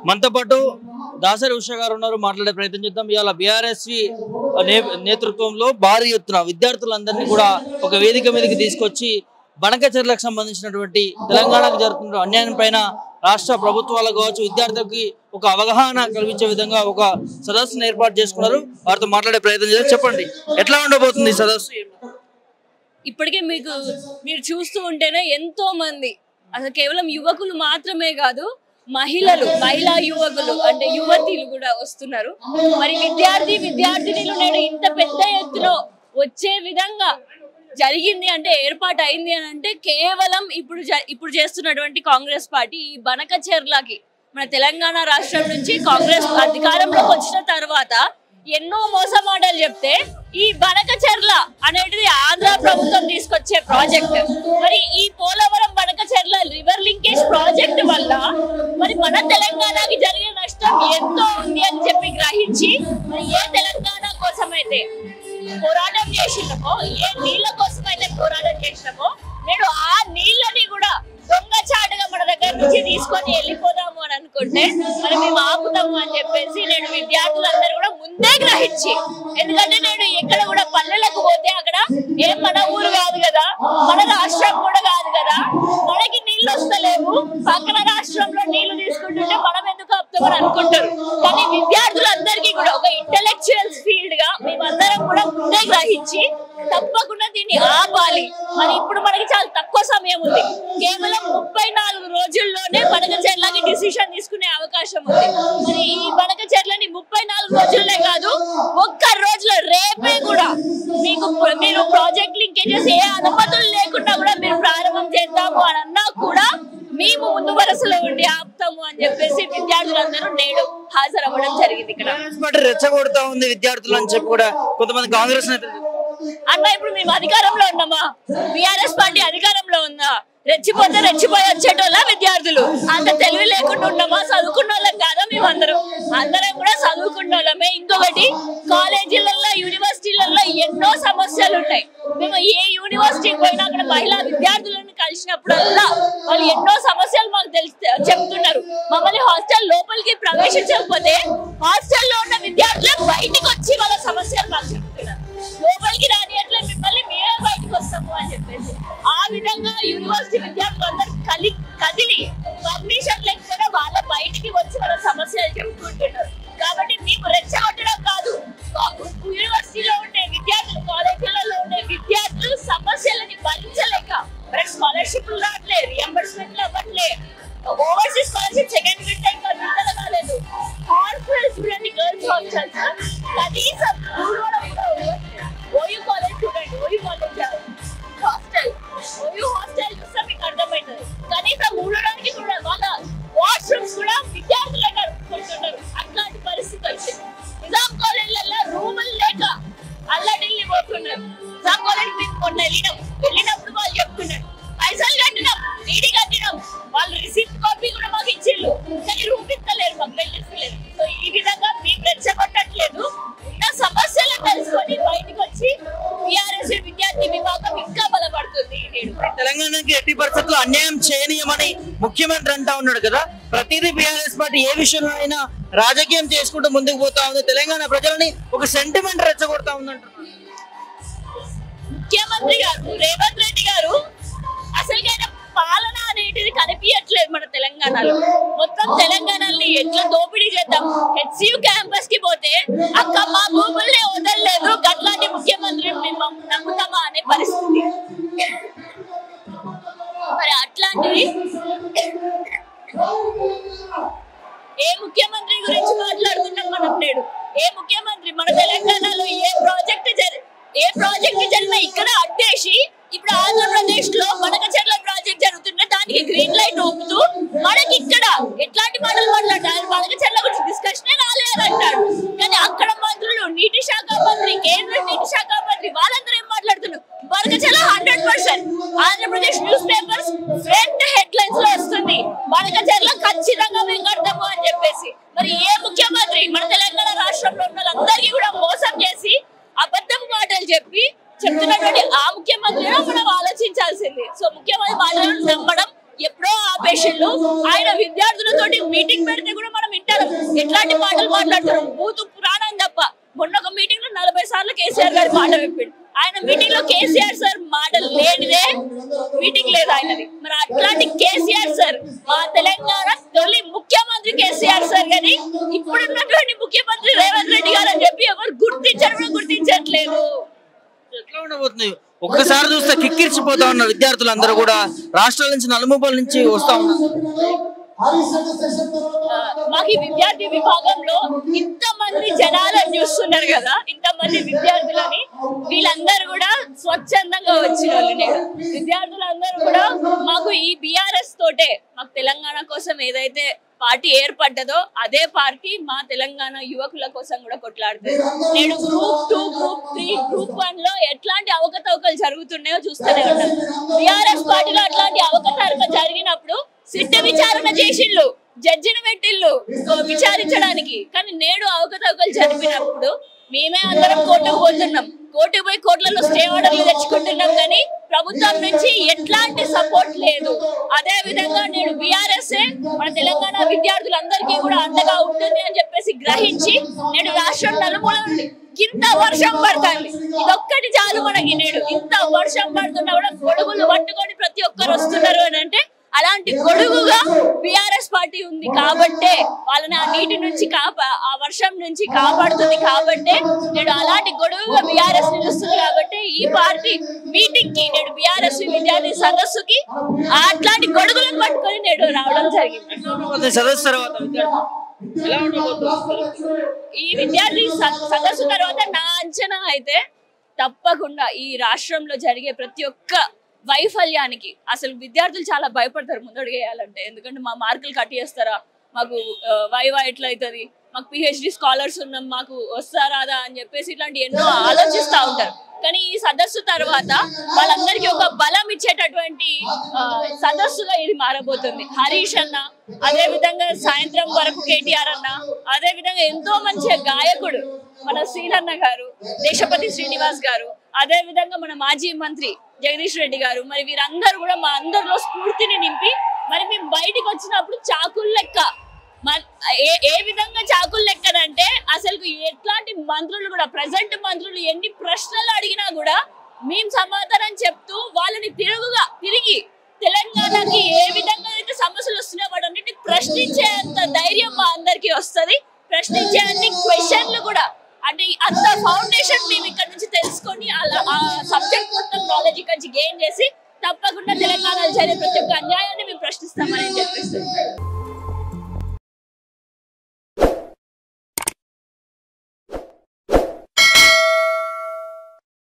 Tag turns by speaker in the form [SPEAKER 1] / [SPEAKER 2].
[SPEAKER 1] మనతో పాటు దాసరి ఉష గారు ఉన్నారు, మాట్లాడే ప్రయత్నం చేద్దాం. ఇవాళ బీఆర్ఎస్వి నేతృత్వంలో భారీ ఎత్తున విద్యార్థులందరినీ కూడా ఒక వేదిక మీదకి తీసుకొచ్చి బనకచెర్లకు సంబంధించినటువంటి తెలంగాణకు జరుగుతున్న అన్యాయం పైన రాష్ట్ర ప్రభుత్వాలకు కావచ్చు విద్యార్థులకి ఒక అవగాహన కల్పించే విధంగా ఒక సదస్సును ఏర్పాటు చేసుకున్నారు. వారితో మాట్లాడే ప్రయత్నం చేద్దాం. చెప్పండి, ఎట్లా ఉండబోతుంది ఈ సదస్సు?
[SPEAKER 2] ఇప్పటికే మీరు చూస్తూ ఉంటేనే ఎంతో మంది, అసలు కేవలం యువకులు మాత్రమే కాదు, మహిళా యువకులు అంటే యువతీలు కూడా వస్తున్నారు. మరి విద్యార్థినులు నేడు ఇంత పెద్ద ఎత్తున వచ్చే విధంగా జరిగింది అంటే, ఏర్పాటు అయింది అని అంటే కేవలం ఇప్పుడు చేస్తున్నటువంటి కాంగ్రెస్ పార్టీ ఈ బనకచెర్లకి మన తెలంగాణ రాష్ట్రం నుంచి కాంగ్రెస్ అధికారంలోకి వచ్చిన తర్వాత ఎన్నో మోసమాటలు చెప్తే ఈ బనకచెర్ల అనేది ఆంధ్ర ప్రభుత్వం తీసుకొచ్చే ప్రాజెక్ట్. మరి ఈ Polavaram Banakacherla river linkage project వల్ల మరి మన తెలంగాణకి జరిగే నష్టం ఎంతో ఉంది అని చెప్పి గ్రహించి, మరి ఏ తెలంగాణ కోసమైతే పోరాటం చేసినామో, ఏ నీళ్ల కోసం అయితే పోరాటం చేసినామో, నేను ఆ నీళ్ళని కూడా దొంగచాటుగా మన దగ్గర నుంచి తీసుకొని వెళ్ళిపోదాము అని అనుకుంటే మరి మేము ఆపుతాము అని చెప్పేసి నేను విద్యార్థులందరూ కూడా ముందే గ్రహించి, ఎందుకంటే నేను ఎక్కడ కూడా పల్లెలకు పోతే అక్కడ ఏం మన ఊరు కాదు కదా, మన రాష్ట్రం కూడా కాదు కదా, మనకి నీళ్లు వస్తలేవు, పక్కన రాష్ట్రంలో నీళ్లు తీసుకుంటుంటే మనం ఎందుకు ఆపుతామని అనుకుంటారు. కానీ విద్యార్థులందరికీ కూడా ఒక ఇంటెలెక్చువల్స్ ఫీల్డ్ గా మేమందరం కూడా ముందే గ్రహించి తప్పకుండా దీన్ని ఆపాలి. మరి ఇప్పుడు మనకి చాలా తక్కువ సమయం ఉంది, కేవలం 34 రోజుల్లోనే బనకచెర్లకి డిసిషన్ తీసుకునే అవకాశం ఉంది. మరి ఈ బనకచెర్లని 34 రోజుల్లోనే కాదు, ఒక్క రోజులో రేపే కూడా మీరు ప్రాజెక్ట్ లింకేజెస్ ఏ అనుమతులు లేకుండా కూడా మీరు ప్రారంభం చేద్దాము అని అన్నా కూడా మేము ముందు వరుసలో ఉండి ఆపుతాము అని చెప్పేసి విద్యార్థులందరూ నేడు హాజరవ్వడం జరిగింది. ఇక్కడ
[SPEAKER 1] రెచ్చగొడతా ఉంది విద్యార్థులు అని చెప్పి కూడా కొంతమంది కాంగ్రెస్ నేతలు
[SPEAKER 2] అన్న, ఇప్పుడు మేము అధికారంలో ఉన్నామా? బీఆర్ఎస్ పార్టీ అధికారంలో ఉందా? రెచ్చిపోయి వచ్చేటోళ్ళ విద్యార్థులు అంత తెలివి లేకుండా ఉన్నామా? చదువుకున్న వాళ్ళం కాదా? అందరం కూడా చదువుకున్న వాళ్ళమే. ఇంకొకటి, కాలేజీలలో యూనివర్సిటీలలో ఎన్నో సమస్యలు ఉన్నాయి. మేము ఏ యూనివర్సిటీకి పోయినా అక్కడ మహిళా విద్యార్థులను కలిసినప్పుడల్లా వాళ్ళు ఎన్నో సమస్యలు మాకు చెప్తున్నారు. మమ్మల్ని హాస్టల్ లోపలికి ప్రవేశించకపోతే హాస్టల్లో ఉన్న విద్యార్థులు బయటికి వచ్చి వాళ్ళ సమస్యలు మాకు చెప్తున్నారు. లోపలికి రాని అట్లా మిమ్మల్ని మేమే బయటకు వస్తాము అని చెప్పేసి ఆ విధంగా యూనివర్సిటీ విద్యార్థులు అందరూ కదిలి పర్మిషన్ లేకపోతే వాళ్ళ బయటికి వచ్చి వాళ్ళ సమస్యలు చెప్పుకుంటున్నారు. కాబట్టి మేము రెచ్చగొట్టడం కాదు, యూనివర్సిటీలో ఉండే విద్యార్థులు, కాలేజీలలో ఉండే విద్యార్థులు సమస్యలని భరించలేక స్కాలర్షిప్లు రావట్లే, రియంబర్స్మెంట్లు అవ్వట్లే, ఓవర్సీస్ స్కాలర్షిప్ సెకండ్ విడత ఇంకా విడుదల కాలేదు, హాస్టల్స్ చూడండి, గర్ల్స్ హాస్టల్స్ కనీసం ఓయూ కాలేజ్ చూడండి, OU college hostel, OU hostel చూస్తే మీకు అర్థమవుతుంది. కనీసం ఉండడానికి కూడా వాళ్ళ వాష్రూమ్స్ కూడా విద్యార్థులే నడుపుకుంటున్నారు. అట్లాంటి పరిస్థితి వచ్చింది. నిజాం కాలేజీలలో రూములు లేక అల్లడిల్లి పోతున్నారు. నిజాం కాలేజ్ మేము మొన్న వెళ్ళినప్పుడు వాళ్ళు చెప్తున్నారు, పైసలు కట్టినాం, నీడి కట్టినాం, వాళ్ళు రిసిప్ట్ కాపీ కూడా మాకు ఇచ్చిళ్ళు, కానీ రూమ్ ఇస్తలేరు, మాకు వెళ్ళలేదు. సో ఈ విధంగా మేము రెచ్చగొట్టట్లేదు, ఉన్న సమస్యలను తెలుసుకొని బయటకు వచ్చి టీఆర్ఎస్ విద్యార్థి విభాగం ఇంకా బలపడుతుంది.
[SPEAKER 1] తెలంగాణకి ఎట్టి పరిస్థితుల్లో అన్యాయం చేయనీయమని ముఖ్యమంత్రి అంటా ఉన్నాడు కదా. ప్రతిదీ బీఆర్ఎస్ పార్టీ ఏ విషయంలో అయినా రాజకీయం చేసుకుంటూ ముందుకు పోతా ఉంది, తెలంగాణ ప్రజలని ఒక సెంటిమెంట్ రెచ్చగొడతా ఉందంటారు.
[SPEAKER 2] ముఖ్యమంత్రి గారు రేవంత్ రెడ్డి గారు అసలుకైనా పాలన అనేటిది కనిపించట్లేదు మన తెలంగాణలో. మొత్తం తెలంగాణని ఎట్లా దోపిడీ చేద్దాం, హెచ్సియు క్యాంపస్ కి పోతే అక్క మా భూముల్ని వదలలేదు, గట్లాంటి ముఖ్యమంత్రి మేము నమ్ముతామా అనే పరిస్థితి. మరి అట్లాంటిది ఏ ముఖ్యమంత్రి గురించి మాట్లాడుతున్నాం మనం నేడు? ఏ ముఖ్యమంత్రి మన తెలంగాణలో ఏ ప్రాజెక్ట్ జరిగినా ఇక్కడ అడ్డేసి ఇప్పుడు ఆంధ్రప్రదేశ్ లో బనకచెర్ల ప్రాజెక్ట్ జరుగుతున్న దానికి గ్రీన్ లైట్ ఊపుతూ మనకి ఇక్కడ ఎట్లాంటి మాటలు మాట్లాడారు? బనకచెర్ల గురించి డిస్కషనే రాలేదంటాడు. కానీ అక్కడ మంత్రులు, నీటి శాఖ మంత్రి, కేంద్ర నీటి శాఖ మంత్రి వాళ్ళందరూ ఏం మాట్లాడుతున్నారు? Banakacherla 100% Andhra Pradesh news papers front headlines లో వస్తుంది, బనకచెర్ల ఖచ్చితంగా మేము కడతాము అని చెప్పేసి. మరి ఏ ముఖ్యమంత్రి మన తెలంగాణ రాష్ట్రంలో ఉన్న వాళ్ళందరికీ కూడా మోసం చేసి అబద్ధపు మాటలు చెప్తున్నటువంటి ఆ ముఖ్యమంత్రిని మనం ఆలోచించాల్సింది. సో ముఖ్యమంత్రి మాటలను నమ్మడం ఎప్పుడో ఆపేషన్లు. ఆయన విద్యార్థులతోటి మీటింగ్ పెడితే కూడా మనం వింటారు ఎట్లాంటి మాటలు మాట్లాడతారు, బూతు పురాణం తప్ప. మొన్న ఒక మీటింగ్ లో 40 సార్లు కేసీఆర్ గారి మాట విప్పాడు. ఆయన మీటింగ్ లో కేసీఆర్ సార్ మాట లేనిదే మీటింగ్ లేదు ఆయనది. మరి అట్లాంటి కేసీఆర్ సార్ మా తెలంగాణ తొలి ముఖ్యమంత్రి కేసీఆర్ సార్ కానీ ఇప్పుడున్నటువంటి ముఖ్యమంత్రి రేవంత్ రెడ్డి గారు అని చెప్పి ఎవరు గుర్తించరు కూడా గుర్తించట్లేదు.
[SPEAKER 1] ఎట్లా ఉండబోతుంది? ఒక్కసారి చూస్తే కిక్కిరిచిపోతా ఉన్న విద్యార్థులందరూ కూడా రాష్ట్రాల నుంచి నలుమూలల నుంచి వస్తా ఉన్నారు.
[SPEAKER 2] మాకు ఈ విద్యార్థి విభాగంలో ఇంతమంది జనాలను చూస్తున్నారు కదా, ఇంతమంది విద్యార్థులని, వీళ్ళందరూ కూడా స్వచ్ఛందంగా వచ్చిన వాళ్ళనే. విద్యార్థులందరూ కూడా మాకు ఈ బీఆర్ఎస్ తోటే మాకు తెలంగాణ కోసం ఏదైతే పార్టీ ఏర్పడ్డదో అదే పార్టీ మా తెలంగాణ యువకుల కోసం కూడా కొట్లాడుతుంది. నేను గ్రూప్ 2, గ్రూప్ 3, గ్రూప్ 1 లో ఎట్లాంటి అవకతవకలు జరుగుతున్నాయో చూస్తూనే ఉన్నాం. బీఆర్ఎస్ పార్టీలో అట్లాంటి అవకతవకలు జరిగినప్పుడు సిట్ విచారణ చేసిళ్ళు, జడ్జిని పెట్టిళ్ళు విచారించడానికి. కానీ నేడు అవకతవకలు జరిపినప్పుడు మేమే అందరం కోర్టుకు పోతున్నాం. కోర్టుకు పోయి కోర్టులలో స్టే ఆర్డర్లు తెచ్చుకుంటున్నాం, కానీ ప్రభుత్వం నుంచి ఎట్లాంటి సపోర్ట్ లేదు. అదే విధంగా నేను బీఆర్ఎస్ మన తెలంగాణ విద్యార్థులందరికీ కూడా అండగా ఉంటుంది అని చెప్పేసి గ్రహించి నేడు రాష్ట్రం నలుమూల నుండి ఇంత వర్షం పడుతుంది, ఇదొక్కటి చాలు మనకి. నేడు ఇంత వర్షం పడుతున్నా కూడా గొడుగులు పట్టుకొని ప్రతి ఒక్కరు వస్తున్నారు అని అంటే అలాంటి గొడుగుగా బీఆర్ఎస్ పార్టీ ఉంది కాబట్టే వాళ్ళని ఆ నీటి నుంచి ఆ వర్షం నుంచి కాపాడుతుంది కాబట్టే నేడు అలాంటి గొడుగుగా బీఆర్ఎస్ నిలుస్తుంది. కాబట్టి ఈ పార్టీ మీటింగ్ కి నేడు బీఆర్ఎస్ విద్యార్థి సదస్సుకి అట్లాంటి గొడుగులను పట్టుకొని నేడు రావడం జరిగింది. ఈ విద్యార్థి సదస్సు తర్వాత నా అంచనా అయితే తప్పకుండా ఈ రాష్ట్రంలో జరిగే ప్రతి ఒక్క వైఫల్యానికి అసలు విద్యార్థులు చాలా భయపడతారు ముందడుగు వేయాలంటే. ఎందుకంటే మా మార్కులు కట్ చేస్తారా, మాకు వైవా ఎట్లా అవుతుంది, మాకు పిహెచ్డి స్కాలర్స్ ఉన్నాం, మాకు వస్తారాదా అని చెప్పేసి ఇట్లాంటి ఎన్నో ఆలోచిస్తూ ఉంటారు. కానీ ఈ సదస్సు తర్వాత వాళ్ళందరికీ ఒక బలం ఇచ్చేటటువంటి సదస్సుగా ఇది మారబోతుంది. హరీష్ అన్న, అదే విధంగా సాయంత్రం వరకు కేటీఆర్ అన్న, అదే విధంగా ఎంతో మంచి గాయకుడు మన శ్రీనన్న గారు, దేశపతి శ్రీనివాస్ గారు, అదే విధంగా మన మాజీ మంత్రి జగదీష్ రెడ్డి గారు, మరి వీరందరూ కూడా మా అందరిలో స్ఫూర్తిని నింపి మరి మేము బయటికి వచ్చినప్పుడు చాకులు లెక్క ఏ విధంగా చాకులు లెక్కనంటే అసలు ఎట్లాంటి మంత్రులు కూడా ప్రజెంట్ మంత్రులు ఎన్ని ప్రశ్నలు అడిగినా కూడా మేము సమాధానం చెప్తూ వాళ్ళని తిరిగి తెలంగాణకి ఏ విధంగా అయితే సమస్యలు వస్తున్నాయో వాటన్నిటిని ప్రశ్నించేంత ధైర్యం మా అందరికి వస్తుంది. ప్రశ్నించే అన్ని క్వశ్చన్లు కూడా అంటే అంత ఫౌండేషన్ మేము ఇక్కడ నుంచి తెలుసుకొని అలా ఆ సబ్జెక్ట్ మొత్తం నాలెడ్జ్ ఇక్కడ నుంచి గెయిన్ చేసి తప్పకుండా తెలంగాణలో జరిగే ప్రతి ఒక్క అన్యాయాన్ని మేము ప్రశ్నిస్తామని చెప్పేసి